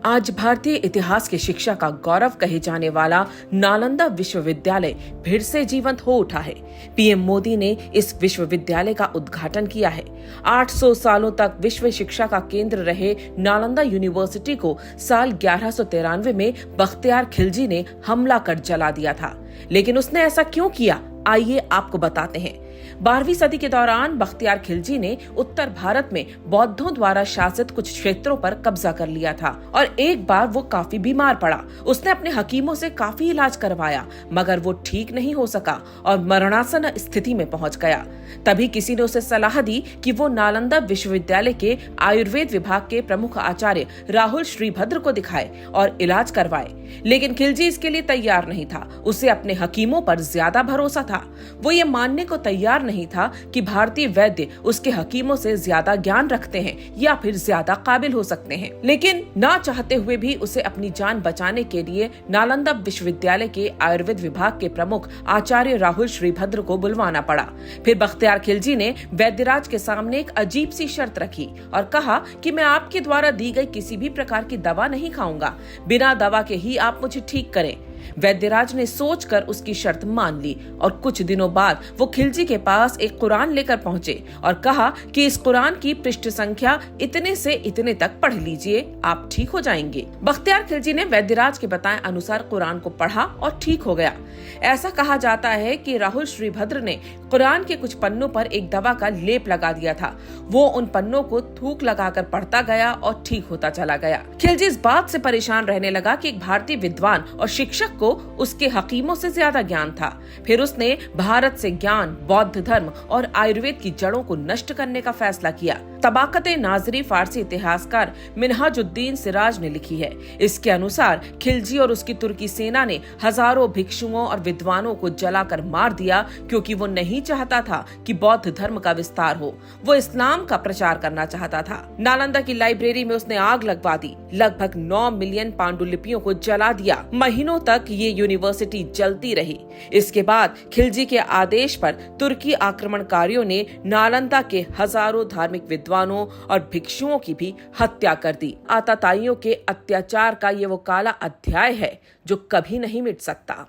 आज भारतीय इतिहास की शिक्षा का गौरव कहे जाने वाला नालंदा विश्वविद्यालय फिर से जीवंत हो उठा है। पीएम मोदी ने इस विश्वविद्यालय का उद्घाटन किया है। 800 सालों तक विश्व शिक्षा का केंद्र रहे नालंदा यूनिवर्सिटी को साल 1193 में बख्तियार खिलजी ने हमला कर जला दिया था। लेकिन उसने ऐसा क्यों किया, आइए आपको बताते हैं। 12वीं सदी के दौरान बख्तियार खिलजी ने उत्तर भारत में बौद्धों द्वारा शासित कुछ क्षेत्रों पर कब्जा कर लिया था और एक बार वो काफी बीमार पड़ा। उसने अपने हकीमों से काफी इलाज करवाया, मगर वो ठीक नहीं हो सका और मरणासन स्थिति में पहुंच गया। तभी किसी ने उसे सलाह दी कि वो नालंदा विश्वविद्यालय के आयुर्वेद विभाग के प्रमुख आचार्य राहुल श्रीभद्र को दिखाए और इलाज करवाए। लेकिन खिलजी इसके लिए तैयार नहीं था। उसे अपने हकीमों पर ज्यादा भरोसा था। वो ये मानने को तैयार नहीं था कि भारतीय वैद्य उसके हकीमों से ज्यादा ज्ञान रखते हैं या फिर ज्यादा काबिल हो सकते हैं। लेकिन ना चाहते हुए भी उसे अपनी जान बचाने के लिए नालंदा विश्वविद्यालय के आयुर्वेद विभाग के प्रमुख आचार्य राहुल श्रीभद्र को बुलवाना पड़ा। फिर बख्तियार खिलजी ने वैद्यराज के सामने एक अजीब सी शर्त रखी और कहा कि मैं आपके द्वारा दी गई किसी भी प्रकार की दवा नहीं खाऊंगा, बिना दवा के ही आप मुझे ठीक करें। वैद्यराज ने सोचकर उसकी शर्त मान ली और कुछ दिनों बाद वो खिलजी के पास एक कुरान लेकर पहुंचे और कहा कि इस कुरान की पृष्ठ संख्या इतने से इतने तक पढ़ लीजिए, आप ठीक हो जाएंगे। बख्तियार खिलजी ने वैद्यराज के बताए अनुसार कुरान को पढ़ा और ठीक हो गया। ऐसा कहा जाता है कि राहुल श्रीभद्र ने कुरान के कुछ पन्नों पर एक दवा का लेप लगा दिया था। वो उन पन्नों को थूक लगाकर पढ़ता गया और ठीक होता चला गया। खिलजी इस बात से परेशान रहने लगा कि एक भारतीय विद्वान और शिक्षक को उसके हकीमों से ज्यादा ज्ञान था। फिर उसने भारत से ज्ञान, बौद्ध धर्म और आयुर्वेद की जड़ों को नष्ट करने का फैसला किया। तबाकत नाजरी फारसी इतिहासकार मिन्हाजुद्दीन सिराज ने लिखी है। इसके अनुसार खिलजी और उसकी तुर्की सेना ने हजारों भिक्षुओं और विद्वानों को जलाकर मार दिया, क्योंकि वो नहीं चाहता था कि बौद्ध धर्म का विस्तार हो। वो इस्लाम का प्रचार करना चाहता था। नालंदा की लाइब्रेरी में उसने आग लगवा दी। लगभग 9 मिलियन पांडुलिपियों को जला दिया। महीनों तक ये यूनिवर्सिटी जलती रही। इसके बाद खिलजी के आदेश पर तुर्की आक्रमणकारियों ने नालंदा के हजारों धार्मिक विद्वानों और भिक्षुओं की भी हत्या कर दी। आताताइयों के अत्याचार का ये वो काला अध्याय है जो कभी नहीं मिट सकता।